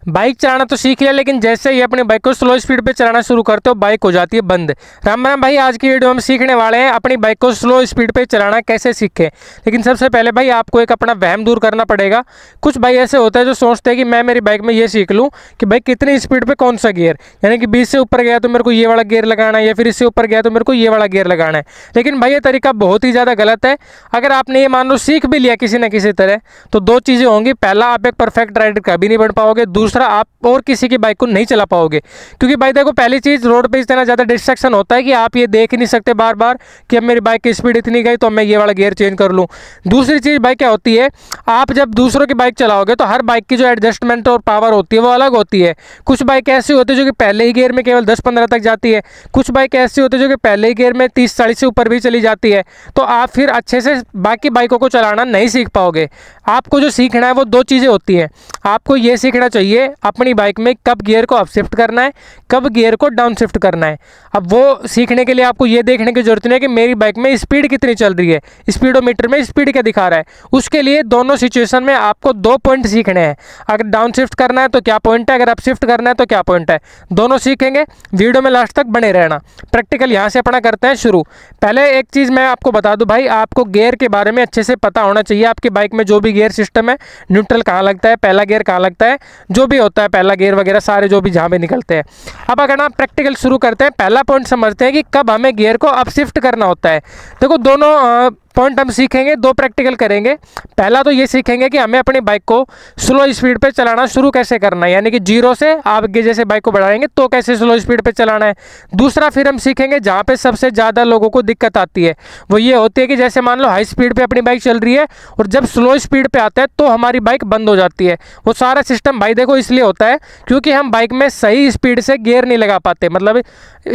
Bike चलाना तो सीख लिया, लेकिन जैसे ही अपनी बाइक को स्लो स्पीड पे चलाना शुरू करते हो बाइक हो जाती है बंद। राम राम भाई, आज की वीडियो में सीखने वाले हैं अपनी बाइक को स्लो स्पीड पे चलाना कैसे सीखें। लेकिन सबसे पहले भाई आपको एक अपना वहम दूर करना पड़ेगा। कुछ भाई ऐसे होता है जो सोचते हैं कि मैं मेरी बाइक में ये सीख लूँ कि भाई कितनी स्पीड पर कौन सा गियर, यानी कि 20 से ऊपर गया तो मेरे को ये वाला गियर लगाना है, या फिर इससे ऊपर गया तो मेरे को ये वाला गियर लगाना है। लेकिन भाई ये तरीका बहुत ही ज़्यादा गलत है। अगर आपने ये मान लो सीख भी लिया किसी न किसी तरह, तो दो चीज़ें होंगी। पहला, आप एक परफेक्ट राइडर कभी नहीं बन पाओगे। दूसरा, आप और किसी की बाइक को नहीं चला पाओगे। क्योंकि भाई देखो, पहली चीज़, रोड पे इतना ज़्यादा डिस्ट्रैक्शन होता है कि आप ये देख नहीं सकते बार बार कि अब मेरी बाइक की स्पीड इतनी गई तो मैं ये वाला गियर चेंज कर लूँ। दूसरी चीज़ भाई क्या होती है, आप जब दूसरों की बाइक चलाओगे तो हर बाइक की जो एडजस्टमेंट और पावर होती है वो अलग होती है। कुछ बाइक ऐसी होती है जो कि पहले ही गियर में केवल 10-15 तक जाती है। कुछ बाइक ऐसी होती है जो कि पहले ही गियर में 30-40 से ऊपर भी चली जाती है। तो आप फिर अच्छे से बाकी बाइकों को चलाना नहीं सीख पाओगे। आपको जो सीखना है वो दो चीज़ें होती हैं। आपको ये सीखना चाहिए अपनी बाइक में कब गियर को अप शिफ्ट करना है, कब गियर को डाउन शिफ्ट करना है। अब वो सीखने के लिए आपको ये देखने की जरूरत नहीं है कि मेरी बाइक में स्पीड कितनी चल रही है, स्पीडोमीटर में स्पीड क्या दिखा रहा है। उसके लिए दोनों सिचुएशन में आपको 2 पॉइंट सीखने हैं। अगर डाउन शिफ्ट करना है तो क्या पॉइंट है, अगर अप शिफ्ट करना है तो क्या पॉइंट है, दोनों सीखेंगे। वीडियो में लास्ट तक बने रहना। प्रैक्टिकल यहाँ से अपना करते हैं शुरू। पहले एक चीज़ मैं आपको बता दूं भाई, आपको गियर के बारे में अच्छे से पता होना चाहिए। आपकी बाइक में जो भी गियर सिस्टम है, न्यूट्रल कहाँ लगता है, पहला गियर कहाँ लगता है, जो भी होता है पहला गियर वगैरह सारे जो भी जहाँ भी निकलते हैं। अब अगर आप प्रैक्टिकल शुरू करते हैं, पहला पॉइंट समझते हैं कि कब हमें गियर को अप शिफ्ट करना होता है। देखो, दोनों पॉइंट हम सीखेंगे, 2 प्रैक्टिकल करेंगे। पहला तो ये सीखेंगे कि हमें अपनी बाइक को स्लो स्पीड पे चलाना शुरू कैसे करना है, यानी कि 0 से आगे जैसे बाइक को बढ़ाएंगे तो कैसे स्लो स्पीड पे चलाना है। दूसरा फिर हम सीखेंगे जहाँ पे सबसे ज़्यादा लोगों को दिक्कत आती है, वो ये होती है कि जैसे मान लो हाई स्पीड पे अपनी बाइक चल रही है और जब स्लो स्पीड पे आता है तो हमारी बाइक बंद हो जाती है। वो सारा सिस्टम भाई देखो इसलिए होता है क्योंकि हम बाइक में सही स्पीड से गियर नहीं लगा पाते। मतलब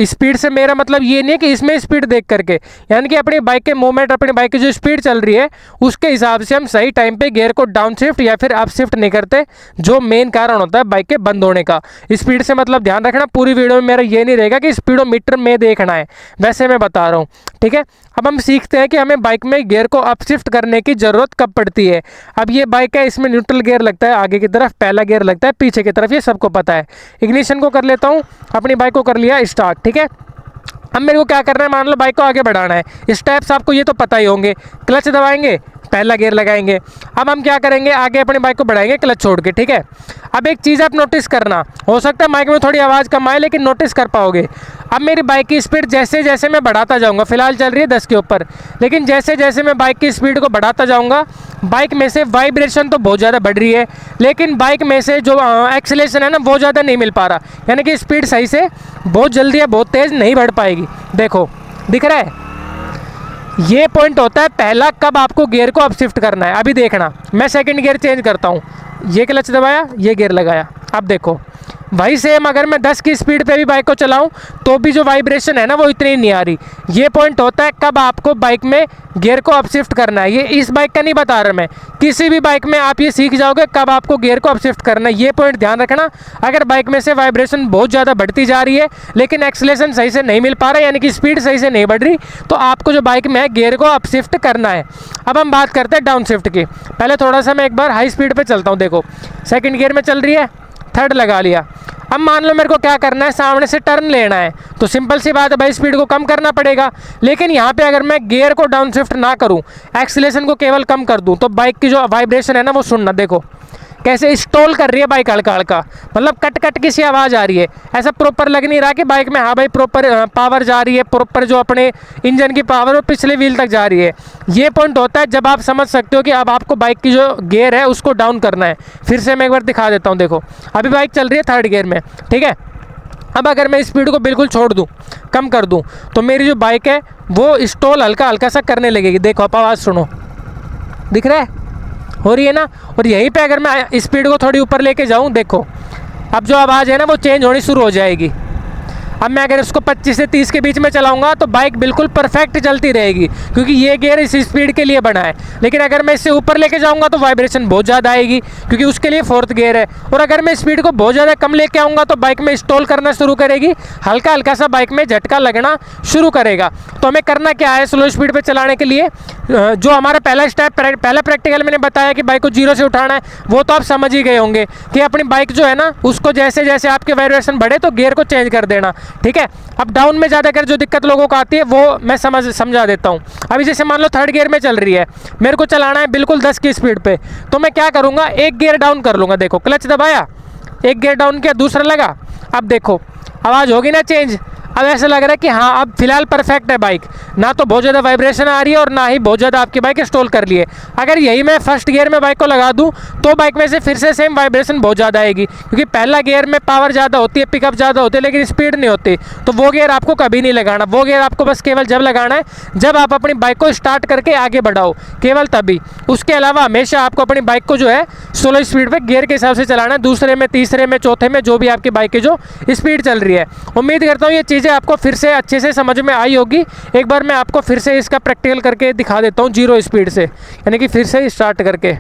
स्पीड से मेरा मतलब ये नहीं है कि इसमें स्पीड देख करके, यानी कि अपनी बाइक के मूवमेंट, अपनी बाइक की जो स्पीड चल रही है उसके हिसाब से हम सही टाइम पे गियर को डाउन शिफ्ट या फिर अप शिफ्ट नहीं करते, जो मेन कारण होता है बाइक के बंद होने का। स्पीड से मतलब ध्यान रखना, पूरी वीडियो में मेरा ये नहीं रहेगा कि स्पीडोमीटर में देखना है, वैसे मैं बता रहा हूँ, ठीक है। अब हम सीखते हैं कि हमें बाइक में गियर को अप शिफ्ट करने की ज़रूरत कब पड़ती है। अब ये बाइक है, इसमें न्यूट्रल गियर लगता है आगे की तरफ, पहला गियर लगता है पीछे की तरफ, ये सबको पता है। इग्निशन को कर लेता हूँ, अपनी बाइक को कर लिया स्टार्ट, ठीक है। अब मेरे को क्या करना है, मान लो बाइक को आगे बढ़ाना है। स्टेप्स आपको ये तो पता ही होंगे। क्लच दबाएंगे, पहला गियर लगाएंगे। अब हम क्या करेंगे, आगे अपनी बाइक को बढ़ाएंगे क्लच छोड़ के, ठीक है। अब एक चीज़ आप नोटिस करना, हो सकता है माइक में थोड़ी आवाज़ कम आए लेकिन नोटिस कर पाओगे। अब मेरी बाइक की स्पीड जैसे जैसे मैं बढ़ाता जाऊंगा, फिलहाल चल रही है 10 के ऊपर, लेकिन जैसे जैसे मैं बाइक की स्पीड को बढ़ाता जाऊंगा बाइक में से वाइब्रेशन तो बहुत ज़्यादा बढ़ रही है, लेकिन बाइक में से जो एक्सेलेरेशन है ना वो ज़्यादा नहीं मिल पा रहा, यानी कि स्पीड सही से बहुत जल्दी या बहुत तेज़ नहीं बढ़ पाएगी। देखो दिख रहा है, ये पॉइंट होता है पहला, कब आपको गियर को अप शिफ्ट करना है। अभी देखना, मैं सेकंड गियर चेंज करता हूँ, ये क्लच दबाया, ये गियर लगाया। अब देखो वही सेम, अगर मैं 10 की स्पीड पे भी बाइक को चलाऊं तो भी जो वाइब्रेशन है ना वो इतनी नहीं आ रही। ये पॉइंट होता है कब आपको बाइक में गियर को अप शिफ्ट करना है। ये इस बाइक का नहीं बता रहा मैं, किसी भी बाइक में आप ये सीख जाओगे कब आपको गियर को अप शिफ्ट करना है। ये पॉइंट ध्यान रखना। अगर बाइक में से वाइब्रेशन बहुत ज़्यादा बढ़ती जा रही है लेकिन एक्सेलेरेशन सही से नहीं मिल पा रहा है, यानी कि स्पीड सही से नहीं बढ़ रही, तो आपको जो बाइक में है गियर को अप शिफ्ट करना है। अब हम बात करते हैं डाउन शिफ्ट की। पहले थोड़ा सा मैं एक बार हाई स्पीड पर चलता हूँ। देखो सेकेंड गियर में चल रही है, थर्ड लगा लिया। अब मान लो मेरे को क्या करना है, सामने से टर्न लेना है, तो सिंपल सी बात है भाई स्पीड को कम करना पड़ेगा। लेकिन यहाँ पे अगर मैं गियर को डाउन शिफ्ट ना करूँ, एक्सीलरेशन को केवल कम कर दूँ, तो बाइक की जो वाइब्रेशन है ना वो सुनना, देखो कैसे स्टॉल कर रही है बाइक हल्का हल्का, मतलब कट कट की सी आवाज़ आ रही है। ऐसा प्रॉपर लग नहीं रहा कि बाइक में हाँ भाई प्रॉपर पावर जा रही है, प्रॉपर जो अपने इंजन की पावर वो पिछले व्हील तक जा रही है। ये पॉइंट होता है जब आप समझ सकते हो कि अब आपको बाइक की जो गियर है उसको डाउन करना है। फिर से मैं एक बार दिखा देता हूँ। देखो अभी बाइक चल रही है थर्ड गियर में, ठीक है। अब अगर मैं स्पीड को बिल्कुल छोड़ दूँ, कम कर दूँ, तो मेरी जो बाइक है वो स्टॉल हल्का हल्का सा करने लगेगी। देखो आप आवाज़ सुनो, दिख रहा है, हो रही है ना। और यहीं पे अगर मैं स्पीड को थोड़ी ऊपर लेके जाऊं, देखो अब जो आवाज़ है ना वो चेंज होनी शुरू हो जाएगी। अब मैं अगर इसको 25 से 30 के बीच में चलाऊंगा तो बाइक बिल्कुल परफेक्ट चलती रहेगी, क्योंकि ये गियर इस स्पीड के लिए बना है। लेकिन अगर मैं इससे ऊपर लेके जाऊंगा तो वाइब्रेशन बहुत ज़्यादा आएगी, क्योंकि उसके लिए 4th गियर है। और अगर मैं स्पीड को बहुत ज़्यादा कम लेके आऊँगा तो बाइक में स्टॉल करना शुरू करेगी, हल्का हल्का सा बाइक में झटका लगना शुरू करेगा। तो हमें करना क्या है स्लो स्पीड पर चलाने के लिए? जो हमारा पहला स्टेप, पहला प्रैक्टिकल मैंने बताया कि बाइक को 0 से उठाना है, वो तो आप समझ ही गए होंगे कि अपनी बाइक जो है ना, उसको जैसे जैसे आपके वाइब्रेशन बढ़े तो गियर को चेंज कर देना, ठीक है। अब डाउन में ज़्यादा कर जो दिक्कत लोगों को आती है वो मैं समझा देता हूँ। अभी जैसे मान लो 3rd गियर में चल रही है, मेरे को चलाना है बिल्कुल 10 की स्पीड पे, तो मैं क्या करूँगा, 1 गियर डाउन कर लूँगा। देखो क्लच दबाया, 1 गियर डाउन किया, दूसरा लगा, अब देखो आवाज़ होगी ना चेंज। अब ऐसा लग रहा है कि हाँ अब फिलहाल परफेक्ट है बाइक, ना तो बहुत ज़्यादा वाइब्रेशन आ रही है और ना ही बहुत ज़्यादा आपकी बाइक स्टॉल कर लिए। अगर यही मैं 1st गियर में बाइक को लगा दूँ तो बाइक में से फिर से सेम वाइब्रेशन बहुत ज़्यादा आएगी, क्योंकि पहला गियर में पावर ज़्यादा होती है, पिकअप ज़्यादा होती है, लेकिन स्पीड नहीं होती। तो वो गियर आपको कभी नहीं लगाना। वो गियर आपको बस केवल जब लगाना है जब आप अपनी बाइक को स्टार्ट करके आगे बढ़ाओ, केवल तभी। उसके अलावा हमेशा आपको अपनी बाइक को जो है स्लो स्पीड पर गियर के हिसाब से चलाना है, दूसरे में, तीसरे में, चौथे में, जो भी आपकी बाइक की जो स्पीड चल रही है। उम्मीद करता हूँ ये चीज़ें आपको फिर से अच्छे से समझ में आई होगी। एक बार मैं आपको फिर से इसका प्रैक्टिकल करके दिखा देता हूँ 0 स्पीड से, यानी कि फिर से स्टार्ट करके।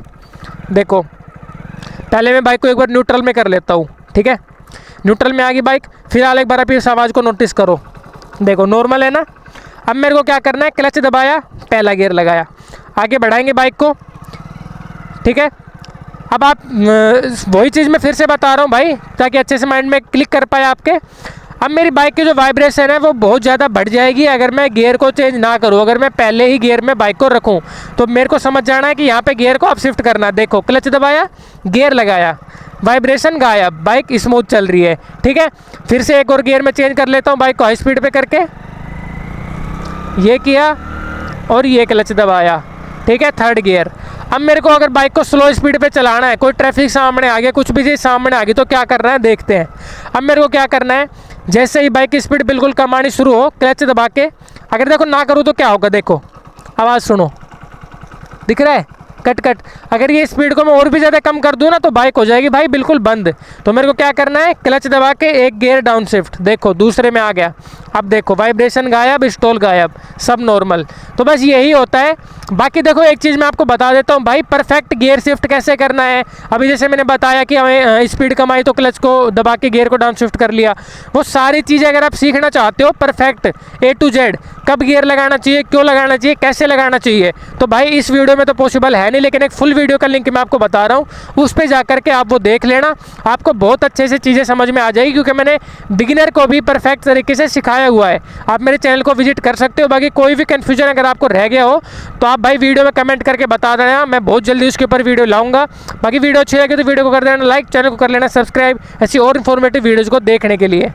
देखो पहले मैं बाइक को एक बार न्यूट्रल में कर लेता हूँ, ठीक है। न्यूट्रल में आ गई बाइक, फिलहाल एक बार आप इस आवाज़ को नोटिस करो। देखो नॉर्मल है ना। अब मेरे को क्या करना है, क्लच दबाया, पहला गियर लगाया, आगे बढ़ाएंगे बाइक को, ठीक है। अब आप वही चीज़ मैं फिर से बता रहा हूँ भाई, ताकि अच्छे से माइंड में क्लिक कर पाए आपके। अब मेरी बाइक की जो वाइब्रेशन है वो बहुत ज़्यादा बढ़ जाएगी अगर मैं गियर को चेंज ना करूँ। अगर मैं पहले ही गियर में बाइक को रखूँ तो मेरे को समझ जाना है कि यहाँ पे गियर को अब शिफ्ट करना है। देखो क्लच दबाया, गियर लगाया, वाइब्रेशन गायब, बाइक स्मूथ चल रही है, ठीक है। फिर से एक और गियर में चेंज कर लेता हूँ बाइक को हाई स्पीड पे करके, ये किया और ये क्लच दबाया, ठीक है, 3rd गियर। अब मेरे को अगर बाइक को स्लो स्पीड पे चलाना है, कोई ट्रैफिक सामने आ गया, कुछ भी चीज़ सामने आ गई, तो क्या करना है देखते हैं। अब मेरे को क्या करना है, जैसे ही बाइक की स्पीड बिल्कुल कम आनी शुरू हो, क्लच दबा के, अगर देखो ना करूँ तो क्या होगा, देखो आवाज़ सुनो, दिख रहा है कट कट। अगर ये स्पीड को मैं और भी ज़्यादा कम कर दूँ ना तो बाइक हो जाएगी भाई बिल्कुल बंद। तो मेरे को क्या करना है, क्लच दबा के 1 गियर डाउन शिफ्ट, देखो दूसरे में आ गया। अब देखो वाइब्रेशन गायब, स्टॉल गायब, सब नॉर्मल। तो बस यही होता है। बाकी देखो एक चीज़ मैं आपको बता देता हूँ भाई, परफेक्ट गियर शिफ्ट कैसे करना है। अभी जैसे मैंने बताया कि हमें स्पीड कम आई तो क्लच को दबा के गियर को डाउन शिफ्ट कर लिया, वो सारी चीज़ें अगर आप सीखना चाहते हो परफेक्ट A to Z, कब गियर लगाना चाहिए, क्यों लगाना चाहिए, कैसे लगाना चाहिए, तो भाई इस वीडियो में तो पॉसिबल है नहीं, लेकिन एक फुल वीडियो का लिंक मैं आपको बता रहा हूँ, उस पर जा करके आप वो देख लेना, आपको बहुत अच्छे से चीज़ें समझ में आ जाएगी, क्योंकि मैंने बिगिनर को भी परफेक्ट तरीके से सिखाया हुआ है। आप मेरे चैनल को विजिट कर सकते हो। बाकी कोई भी कन्फ्यूजन अगर आपको रह गया हो तो आप भाई वीडियो में कमेंट करके बता देना, मैं बहुत जल्दी उसके ऊपर वीडियो लाऊंगा। बाकी वीडियो अच्छी लगे तो वीडियो को कर देना लाइक, चैनल को कर लेना सब्सक्राइब, ऐसी और इन्फॉर्मेटिव वीडियोज़ को देखने के लिए।